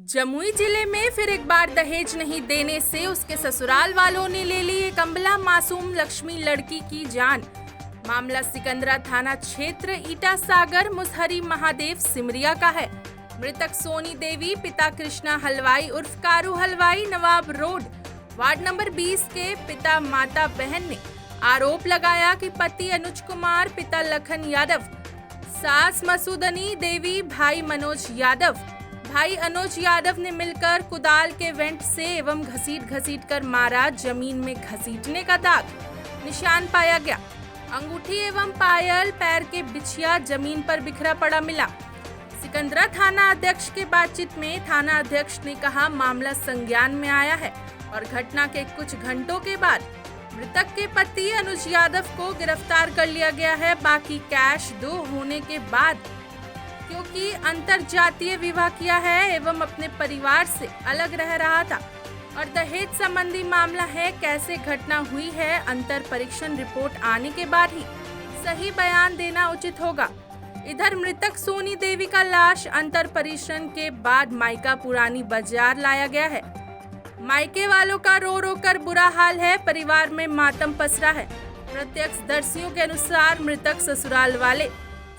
जमुई जिले में फिर एक बार दहेज नहीं देने से उसके ससुराल वालों ने ले ली एक अबला मासूम लक्ष्मी लड़की की जान। मामला सिकंदरा थाना क्षेत्र ईटा सागर मुसहरी महादेव सिमरिया का है। मृतक सोनी देवी पिता कृष्णा हलवाई उर्फ कारू हलवाई नवाब रोड वार्ड नंबर 20 के पिता माता बहन ने आरोप लगाया कि पति अनुज कुमार पिता लखन यादव, सास मसूदनी देवी भाई मनोज यादव, भाई अनुज यादव ने मिलकर कुदाल के वेंट से एवं घसीट कर मारा। जमीन में घसीटने का दाग निशान पाया गया। अंगूठी एवं पायल पैर के बिछिया जमीन पर बिखरा पड़ा मिला। सिकंदरा थाना अध्यक्ष के बातचीत में थाना अध्यक्ष ने कहा मामला संज्ञान में आया है और घटना के कुछ घंटों के बाद मृतक के पति अनुज यादव को गिरफ्तार कर लिया गया है। बाकी कैश 2 होने के बाद क्योंकि अंतर जातीय विवाह किया है एवं अपने परिवार से अलग रह रहा था और दहेज संबंधी मामला है। कैसे घटना हुई है, अंतर परीक्षण रिपोर्ट आने के बाद ही सही बयान देना उचित होगा। इधर मृतक सोनी देवी का लाश अंतर परीक्षण के बाद मायका पुरानी बाजार लाया गया है। मायके वालों का रो रो कर बुरा हाल है। परिवार में मातम पसरा है। प्रत्यक्षदर्शियों के अनुसार मृतक ससुराल वाले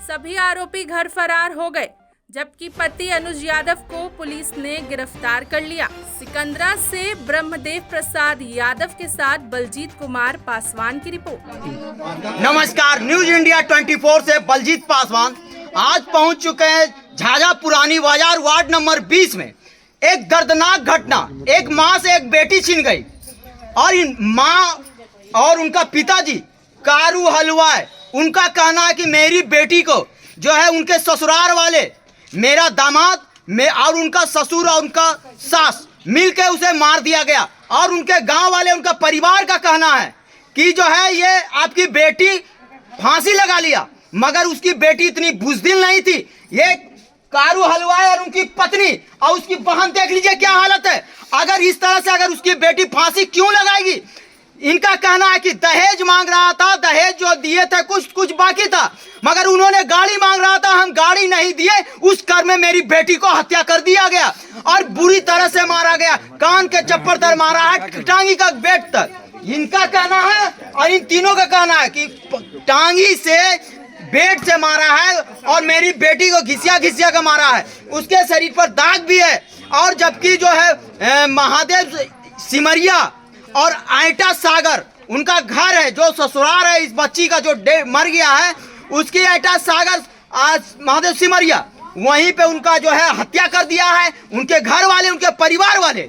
सभी आरोपी घर फरार हो गए, जबकि पति अनुज यादव को पुलिस ने गिरफ्तार कर लिया। सिकंदरा से ब्रह्मदेव प्रसाद यादव के साथ बलजीत कुमार पासवान की रिपोर्ट। नमस्कार, न्यूज इंडिया 24 से बलजीत पासवान आज पहुंच चुके हैं झाझा पुरानी बाजार वार्ड नंबर 20 में। एक दर्दनाक घटना, एक माँ से एक बेटी छिन गई और इन माँ और उनका पिताजी कारू हलवाई, उनका कहना है कि मेरी बेटी को जो है उनके ससुराल वाले, मेरा दामाद में और उनका ससुर और उनका सास मिलकर उसे मार दिया गया। और उनके गांव वाले, उनका परिवार का कहना है कि जो है ये आपकी बेटी फांसी लगा लिया, मगर उसकी बेटी इतनी बुज़दिल नहीं थी। ये कारू हलवाई और उनकी पत्नी और उसकी बहन, देख लीजिए क्या हालत है। अगर इस तरह से अगर उसकी बेटी फांसी क्यों लगाएगी? इनका कहना है कि दहेज मांग रहा था, दहेज जो दिए थे कुछ बाकी था, मगर उन्होंने गाड़ी मांग रहा था, हम गाड़ी नहीं दिए। उस कर में मेरी बेटी को हत्या कर दिया गया और बुरी तरह से मारा गया। कान के चप्पल तर मारा है, टांगी का बेट तक। इनका कहना है और इन तीनों का कहना है कि टांगी से बेट से मारा है और मेरी बेटी को घिसिया का मारा है। उसके शरीर पर दाग भी है। और जबकि जो है महादेव सिमरिया और ईटा सागर उनका घर है, जो ससुराल है इस बच्ची का जो मर गया है, उसकी ईटा सागर महादेव सिमरिया, वहीं पे उनका जो है हत्या कर दिया है उनके घर वाले, उनके परिवार वाले।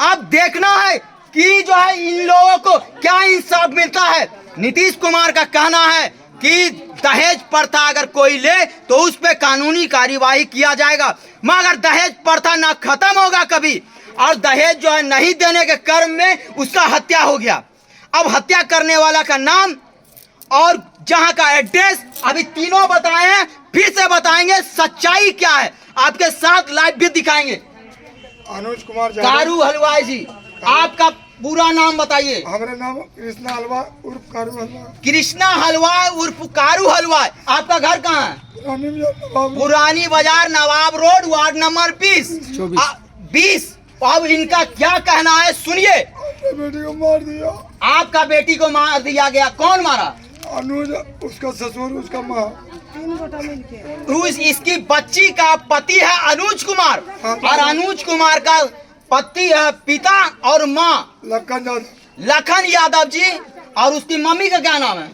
अब देखना है कि जो है इन लोगों को क्या इंसाफ मिलता है। नीतीश कुमार का कहना है कि दहेज प्रथा अगर कोई ले तो उस पर कानूनी कार्यवाही किया जाएगा, मगर दहेज प्रथा ना खत्म होगा कभी। और दहेज जो है नहीं देने के क्रम में उसका हत्या हो गया। अब हत्या करने वाला का नाम और जहां का एड्रेस अभी तीनों बताए हैं, फिर से बताएंगे सच्चाई क्या है, आपके साथ लाइव भी दिखाएंगे। अनुज कुमार कारू हलवाई जी, आपका पूरा नाम बताइए। हमारा नाम कृष्णा हलवा उर्फ कारू हलवा। कृष्णा हलवाई उर्फ कारू हलवाई। आपका घर कहाँ है? पुरानी बाजार नवाब रोड वार्ड नंबर 20। अब इनका क्या कहना है सुनिए। बेटी को मार दिया। आपका बेटी को मार दिया गया, कौन मारा? अनुज, उसका ससुर, उसका माँ। इसकी बच्ची का पति है अनुज कुमार और अनुज कुमार का पति है पिता और माँ लखन यादव जी। और उसकी मम्मी का क्या नाम है?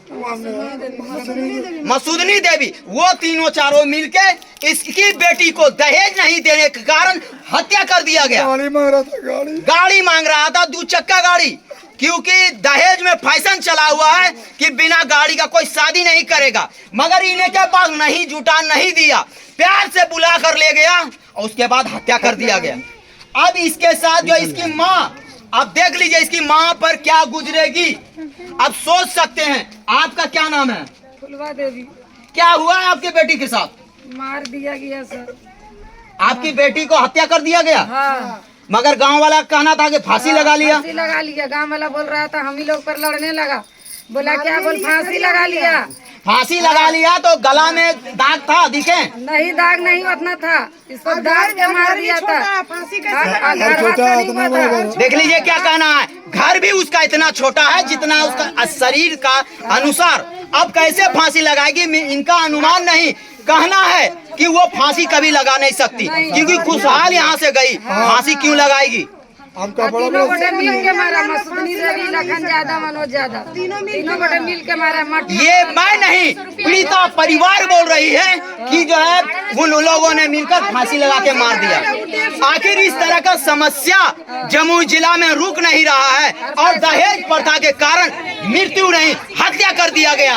मसूदनी देवी। वो तीनों चारों मिलके इसकी बेटी को दहेज नहीं देने के कारण हत्या कर दिया गया। गाड़ी मांग रहा था 2 चक्का गाड़ी, क्योंकि दहेज में फैशन चला हुआ है कि बिना गाड़ी का कोई शादी नहीं करेगा। मगर इन्हें के पास नहीं जुटा, नहीं दिया, प्यार से बुला कर ले गया और उसके बाद हत्या कर दिया गया। अब इसके साथ जो इसकी माँ, अब देख लीजिए इसकी माँ पर क्या गुजरेगी, अब सोच सकते हैं। आपका क्या नाम है? फुलवा देवी। क्या हुआ है आपकी बेटी के साथ? मार दिया गया सर। आपकी बेटी को हत्या कर दिया गया? हाँ। मगर गांव वाला कहना था कि फांसी लगा लिया। फांसी लगा लिया। गांव वाला बोल रहा था, हम ही लोग पर लड़ने लगा, बोला क्या बोल फांसी लगा लिया। फांसी लगा लिया तो गला में दाग था, दिखे? नहीं दाग नहीं उतना था, इसको दाग के मार दिया था। फांसी देख लीजिए क्या कहना है, घर भी उसका इतना छोटा है जितना उसका शरीर का अनुसार। अब कैसे फांसी लगाएगी, इनका अनुमान नहीं, कहना है कि वो फांसी कभी लगा नहीं सकती क्योंकि खुशहाल यहाँ से गई, फांसी क्यों लगाएगी? हमका बड़ा तीनों बड़ा बटे मिल के मारा, मसूदनी देवी, लखन यादव, मनोज यादव, तीनों बटे मिल के मारा। ये मैं नहीं, पीड़िता परिवार बोल रही है कि जो है उन लोगों ने मिलकर फांसी लगा के मार दिया। आखिर इस तरह का समस्या जमुई जिला में रुक नहीं रहा है और दहेज प्रथा के कारण मृत्यु नहीं, हत्या कर दिया गया।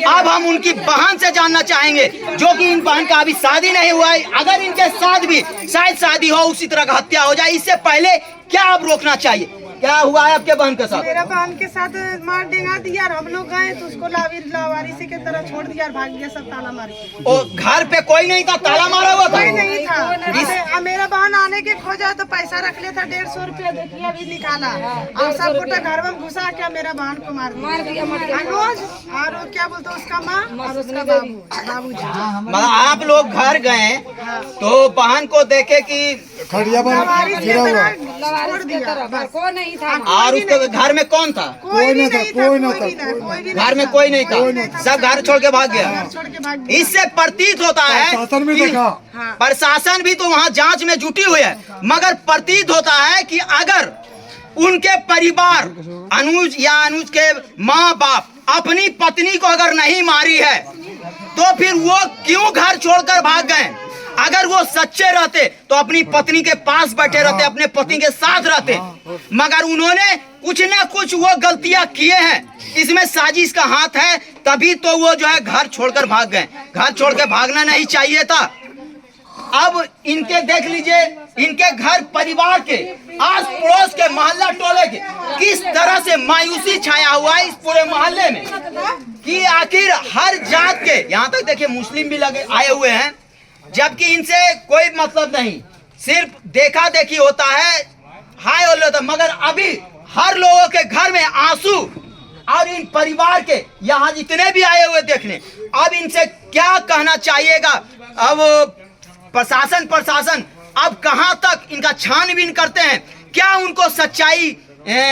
अब हम उनकी बहन से जानना चाहेंगे, जो कि इन बहन का अभी शादी नहीं हुआ है, अगर इनके साथ भी शायद शादी हो, उसी तरह का हत्या हो जाए, इससे पहले क्या अब रोकना चाहिए? क्या हुआ है आपके बहन के साथ? मेरा बहन के साथ मार डेंगा दिया और हम लोग गए तो उसको लावारिसी की तरह छोड़ दिया और भाग गया सब ताला मार के। और घर पे कोई नहीं था, ताला मारा हुआ था? कोई नहीं था। मेरा बहन आने के खोजा तो पैसा रख लिया था 150 रुपया, देखिए अभी निकाला और सब गोटा घर में घुसा के मेरा बहन को मार दिया। अनुज और क्या बोलते उसका माँ और उसका बाबूजी। मतलब आप लोग घर गए तो बहन को देखे कि खड़िया पर गिरा हुआ, छोड़ दिया, को नहीं था। और उसके घर में कौन था? कोई भी नहीं था, कोई नहीं था, कोई भी घर में कोई नहीं था, सब घर छोड़ के भाग गया। छोड़ के भाग गया। इससे प्रतीत होता है प्रशासन भी कि देखा। प्रशासन भी तो वहाँ जांच में जुटी हुई है, मगर प्रतीत होता है कि अगर उनके परिवार अनुज या अनुज के माँ बाप अपनी पत्नी को अगर नहीं मारी है तो फिर वो क्यों घर छोड़कर भाग गए? अगर वो सच्चे रहते तो अपनी पत्नी के पास बैठे रहते, अपने पति के साथ रहते, मगर उन्होंने कुछ ना कुछ वो गलतियां किए हैं, इसमें साजिश का हाथ है, तभी तो वो जो है घर छोड़कर भाग गए। घर छोड़ के भागना नहीं चाहिए था। अब इनके देख लीजिए, इनके घर परिवार के, आस पड़ोस के, मोहल्ला टोले के किस तरह से मायूसी छाया हुआ है इस पूरे मोहल्ले में कि आखिर हर जात के, यहाँ तक देखिए मुस्लिम भी लगे आए हुए हैं, जबकि इनसे कोई मतलब नहीं, सिर्फ देखा देखी होता है, हाय होता है, मगर अभी हर लोगों के घर में आंसू। और इन परिवार के यहाँ जितने भी आए हुए देखने, अब इनसे क्या कहना चाहिएगा? अब प्रशासन अब कहां तक इनका छानबीन करते हैं, क्या उनको सच्चाई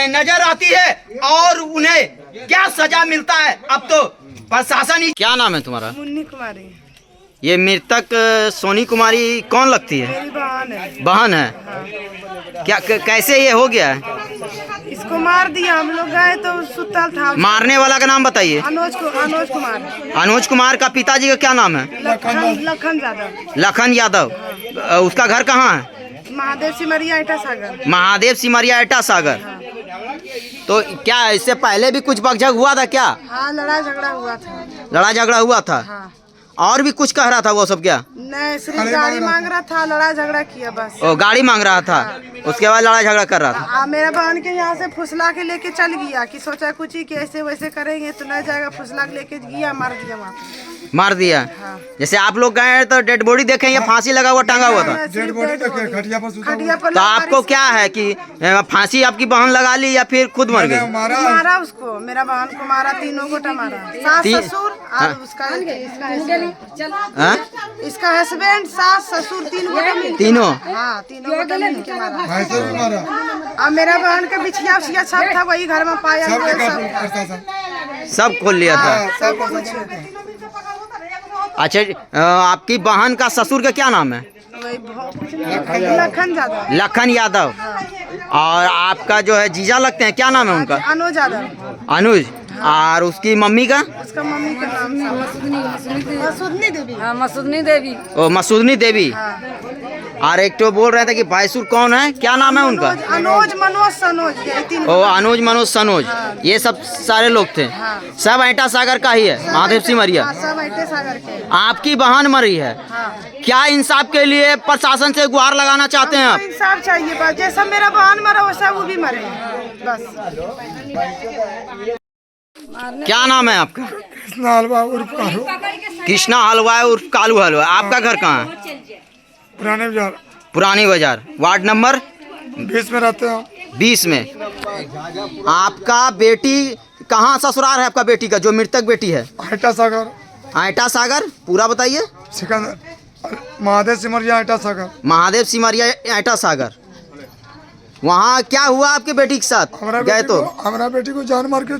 नजर आती है और उन्हें क्या सजा मिलता है? अब तो प्रशासन ही। क्या नाम है तुम्हारा? मुन्नी कुमारी। ये मृतक सोनी कुमारी कौन लगती है? मेरी बहन है। बहन है? क्या कैसे ये हो गया है? इसको मार दिया, हम लोग गए तो सुतल था। मारने वाला का नाम बताइए। अनुज कुमार। अनुज कुमार का पिताजी का क्या नाम है? लखन यादव। लखन यादव। उसका घर कहाँ है? महादेव सिमरिया एटा सागर। महादेव सिमरिया एटा सागर। तो क्या इससे पहले भी कुछ बकझक हुआ था क्या? हाँ, लड़ाई झगड़ा हुआ था। लड़ाई झगड़ा हुआ था? हाँ। और भी कुछ कह रहा था वो सब क्या? नहीं, सिर्फ गाड़ी मांग रहा था, लड़ाई झगड़ा किया बस। ओ, गाड़ी मांग रहा था, उसके बाद लड़ाई झगड़ा कर रहा था। मेरा बहन के यहाँ से फुसला के लेके चल गया कि सोचा कुछ ही कि ऐसे वैसे करेंगे तो नहीं जाएगा, फुसला के लेके गया, मार दिया वहाँ पे। मार दिया? हाँ। जैसे आप लोग गए तो डेड बॉडी देखे या फांसी लगा हुआ टंगा हुआ था? डेड बॉडी देखे, खटिया पर सुता खटिया पर तो आपको क्या है कि फांसी आपकी बहन लगा ली या फिर खुद मर गई? मारा उसको, मेरा बहन को मारा, तीनों को मारा, सास ससुर और उसका इसका हस्बैंड, सास ससुर, तीनों? हाँ, तीनों को मिल के मारा। मारा। और मेरा बहन का बिछिया उछिया सब था, वही घर में पाया गया, सब खोल लिया था। अच्छा, आपकी बहन का ससुर का क्या नाम है? लखन यादव। लखन यादव। और आपका जो है जीजा लगते हैं, क्या नाम है उनका? अनुज यादव। अनुज। और उसकी मम्मी का? उसका मम्मी का नाम मसूदनी देवी। हाँ, मसूदनी देवी। ओ, मसूदनी देवी। और एक तो बोल रहे थे कि भाईसुर कौन है, क्या नाम है उनका? अनुज, मनोज, सनोज। ओ, अनुज, मनोज, सनोज। ये सब सारे लोग थे। सब एटा सागर का ही है, महादेव सिमरिया। सब एटा सागर के। आपकी बहन मरी है, क्या इंसाफ के लिए प्रशासन से गुहार लगाना चाहते हैं आप? इंसाफ चाहिए बस, जैसा मेरा बहन मरा वैसा वो भी मरे बस। क्या नाम है आपका? कृष्णा हलवा उर्फ कालू। कृष्णा हलवा उर्फ कालू हलवा। आपका घर कहाँ है? पुराने बाजार। पुरानी बाजार, वार्ड नंबर 20 में रहते हैं। 20 में। आपका बेटी कहाँ ससुराल है आपका बेटी का, जो मृतक बेटी है? ऐटा सागर, ऐटा सागर, पूरा बताइए। सिकंदर महादेव सिमरिया ऐटा सागर। महादेव सिमरिया ऐटा सागर। वहाँ क्या हुआ आपके बेटी के साथ गए तो? हमारा बेटी को जान मार के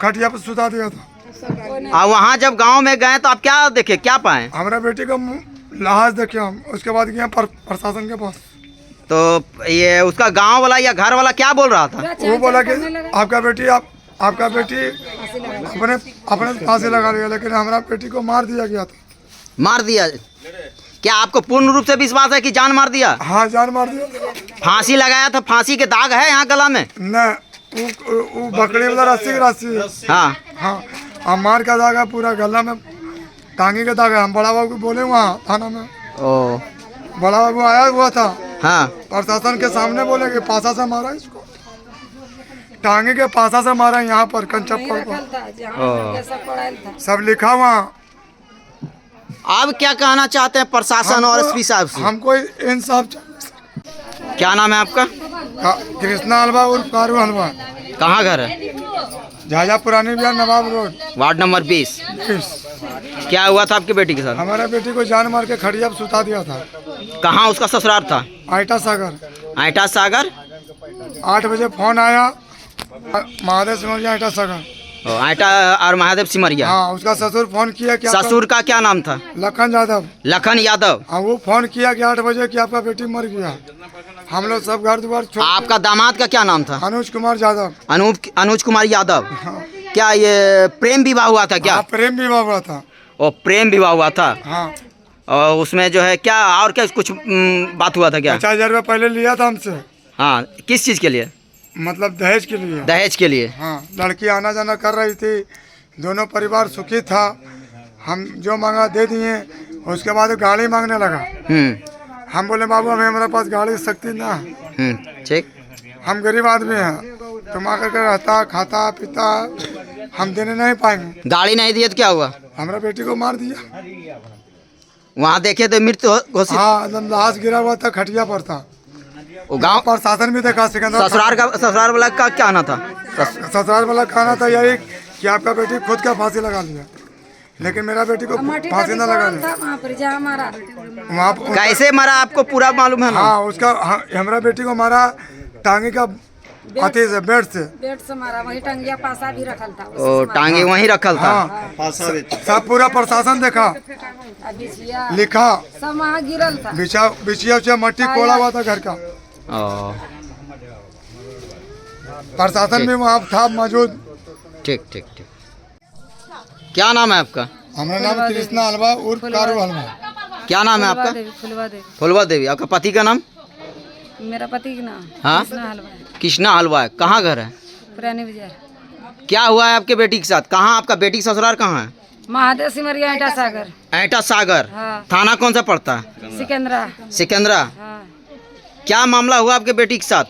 खटिया पर सुता दिया था। और वहाँ जब गांव में गए तो आप क्या देखे, क्या पाए? हमारा बेटी का लाश देखे हम, उसके बाद गए प्रशासन के पास। तो ये उसका गांव वाला या घर वाला क्या बोल रहा था? वो बोला कि आपका बेटी अपने फांसी लगा लिया, लेकिन हमारा बेटी को मार दिया गया था। मार दिया? क्या आपको पूर्ण रूप से विश्वास है कि जान मार दिया? हाँ, जान मार दिया। फांसी लगाया था, फांसी के दाग है यहाँ गला में? न, वो बकरी वाला रस्सी की रस्सी है। हाँ हाँ, हम मार का दाग है, पूरा गला में टांगी का दाग है। हम बड़ा बाबू को बोले वहाँ थाना में। ओ, बड़ा बाबू आया हुआ था। हाँ, प्रशासन के सामने बोले कि पासा से मारा इसको, टांगे के पासा से मारा, यहाँ पर कंचप्पल पर सब लिखा वहाँ। अब क्या कहना चाहते हैं प्रशासन और एसपी साहब से? हमको इंसाफ। क्या नाम है आपका? कृष्णा हलवा उर्फ कारू हलवा। कहाँ घर है? झाझा पुरानी बिहार नवाब रोड, वार्ड नंबर 20। क्या हुआ था आपकी बेटी के साथ? हमारा बेटी को जान मार के खड़िया पर सुता दिया था। कहाँ उसका ससुराल था? ऐटा सागर। ऐटा सागर। 8 बजे फोन आया, महादेव सिमरिया ऐटा सागर। ऐटा और महादेव सिमरिया। हाँ, उसका ससुर फोन किया। क्या ससुर का क्या नाम था? लखन यादव। लखन यादव। हाँ, वो फोन किया कि 8 बजे कि आपका बेटी मर गया। हम लोग सब घर द्वार छोड़। आपका दामाद का क्या नाम था? अनुज कुमार यादव। अनुज कुमार यादव। क्या ये प्रेम विवाह हुआ था क्या? हाँ, प्रेम विवाह हुआ था। ओ, प्रेम विवाह हुआ था। हाँ, और उसमें जो है क्या और क्या कुछ बात हुआ था क्या? 50,000 रुपये पहले लिया था हमसे। हाँ, किस चीज़ के लिए? मतलब दहेज के लिए। दहेज के लिए। हाँ, लड़की आना जाना कर रही थी, दोनों परिवार सुखी था। हम जो मांगा दे दिए। उसके बाद गाड़ी मांगने लगा। हम बोले बाबू हमें, हमारे पास गाड़ी की शक्ति ना। ठीक, हम गरीब आदमी हैं, तुम आकर के रहता खाता पीता, हम देने नहीं पाएंगे। गाड़ी नहीं दिए तो क्या हुआ? हमारा बेटी को मार दिया। वहाँ देखे तो मृत्यु घोषित। हाँ, एकदम लाश गिरा हुआ था, खटिया पर था। वो गांव प्रशासन भी देखा। सिकंदर ससुराल वाला का क्या आना था? ससुराल वाला खाना था यही कि आपका बेटी खुद का फांसी लगा लिया, लेकिन मेरा बेटी को फांसी न लगा लिया। वहाँ कैसे मरा आपको पूरा मालूम है ना? हाँ, उसका हमारा बेटी को मारा टांगे का हाथी से, बेड से मारा। वही टंगिया पासा भी रखल था। ओ, टांगे वहीं रखल था। हाँ, सब पूरा प्रशासन देखा, लिखा, सब वहाँ गिरल था। बिछिया मट्टी कोड़ा हुआ था घर का। प्रशासन भी वहाँ था मौजूद। ठीक ठीक ठीक। क्या नाम है आपका? हमारा नाम कृष्णा हलवा उर्फ कारू हलवा। क्या नाम है आपका? फुलवा देवी। फुलवा देवी। आपका पति का नाम? मेरा पति का नाम हाँ, कृष्णा हलवा है। कहाँ घर है? पुरानी बाजार। क्या हुआ है आपके बेटी के साथ? कहाँ आपका बेटी का ससुराल कहाँ है? महादेव सिमरिया ऐटा सागर। ऐटा सागर। हाँ। थाना कौन सा पड़ता है? सिकंदरा। सिकंदरा। हाँ। क्या मामला हुआ आपके बेटी के साथ?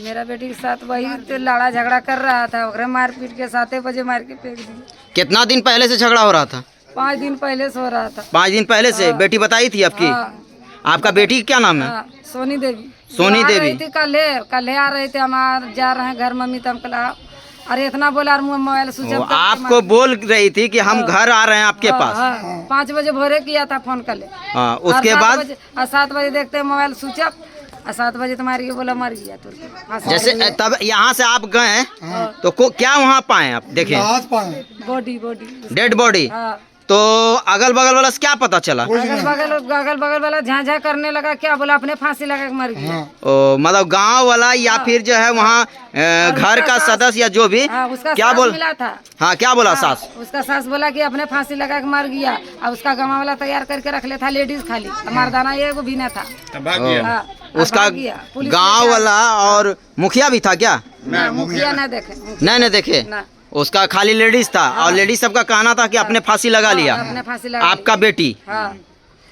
मेरा बेटी के साथ वही तो लड़ा झगड़ा कर रहा था, ओकरे मार पीट के 7 बजे मार के फेंक दिया। कितना दिन पहले से झगड़ा हो रहा था? 5 दिन पहले से हो रहा था। 5 दिन पहले से? बेटी बताई थी आपकी? आपका बेटी क्या नाम है? सोनी देवी। सोनी देवी। कल आ रहे थे, हम जा रहे हैं घर। मम्मी तो हम कहा अरे इतना बोला, मोबाइल स्विच ऑफ। आपको बोल रही थी कि हम घर आ रहे हैं आपके पास। 5 बजे भोरे किया था फोन कर ले। हाँ, उसके बाद 7 बजे देखते हैं मोबाइल स्विच ऑफ। 7 बजे तुम्हारी बोला मर गया तुरंत। जैसे तब यहाँ से आप गए तो क्या वहाँ पाए आप? देखे बॉडी डेड बॉडी। तो अगल बगल वाला से क्या पता चला? अगल बगल वाला झांझा करने लगा, क्या बोला अपने फांसी लगा के मर गया। ओ, मतलब गांव वाला या फिर जो है वहाँ घर का सदस्य या जो भी उसका क्या बोल मिला था। हाँ, क्या बोला सास? उसका सास बोला कि अपने फांसी लगा के मर गया। अब उसका गमा वाला तैयार करके रख ले था, लेडीज खाली, मर्दाना ये भी ना था। उसका गांव वाला और मुखिया भी था क्या? मुखिया ना देखे। नहीं देखे। उसका खाली लेडीज था। और लेडीज सबका कहना था कि अपने फांसी लगा लिया। अपने फांसी लगा आपका बेटी।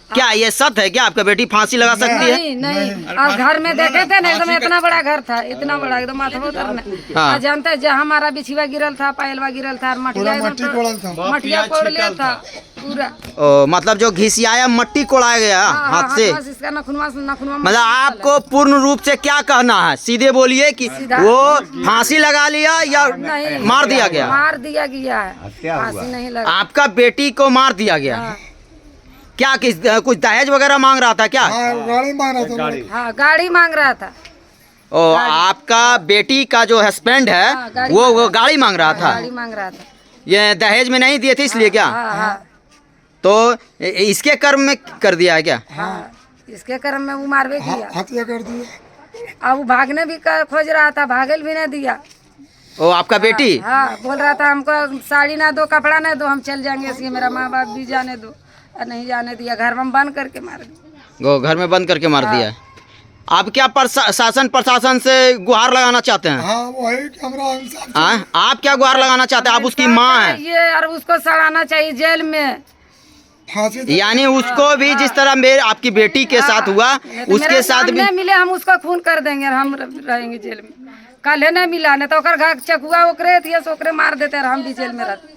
क्या ये सत्य है क्या आपका बेटी फांसी लगा सकती है? नहीं नहीं, और घर में देखे थे ना एकदम इतना बड़ा घर था, इतना बड़ा एकदम माथा उतरने। हाँ। जानते हैं जहाँ हमारा बिछिवा गिरल था, पायलवा गिरल था, और मटिया मटिया कोड़ लिया था पूरा। ओ, मतलब जो घिसियाया मट्टी कोड़ाया गया हाथ से। बस इसका नखुनवा मतलब आपको पूर्ण रूप से क्या कहना है, सीधे बोलिए कि वो फांसी लगा लिया या नहीं, मार दिया गया? मार दिया गया है, फांसी नहीं लगा। आपका बेटी को मार दिया गया। क्या कुछ दहेज वगैरह मांग रहा था क्या? गाड़ी मांग रहा था। हाँ, गाड़ी मांग रहा था। ओ, आपका बेटी का जो हस्बैंड है हाँ, वो गाड़ी मांग रहा था। गाड़ी मांग रहा था। ये दहेज में नहीं दिए थे इसलिए क्या? हाँ, तो इसके कर्म में कर दिया है क्या? हाँ, इसके कर्म में वो मारवे किया। हत्या कर दिया। अब वो भागने भी खोज रहा था, भागल भी नहीं दिया। ओ, आपका बेटी? हाँ, बोल रहा था हमको साड़ी ना दो, कपड़ा ना दो, हम चल जाएंगे, इसलिए मेरा माँ बाप भी जाने दो, और नहीं जाने दिया, घर में बंद करके मार दिया। घर में बंद करके मार दिया है। आप क्या शासन प्रशासन से गुहार लगाना चाहते हैं? हाँ, वही कि हमरा इंसाफ हाँ, आप क्या गुहार लगाना चाहते हैं? आप उसकी माँ हैं। ये और उसको सड़ाना चाहिए जेल में। फांसी यानी उसको भी जिस तरह मेरे आपकी बेटी के साथ हुआ उसके साथ भी मिले, हम उसको खून कर देंगे और हम रहेंगे जेल में। कल नहीं मिला, नहीं तो ओकर घर चकुआ ओकरे थी, ओकरे मार देते और हम भी जेल में रहते।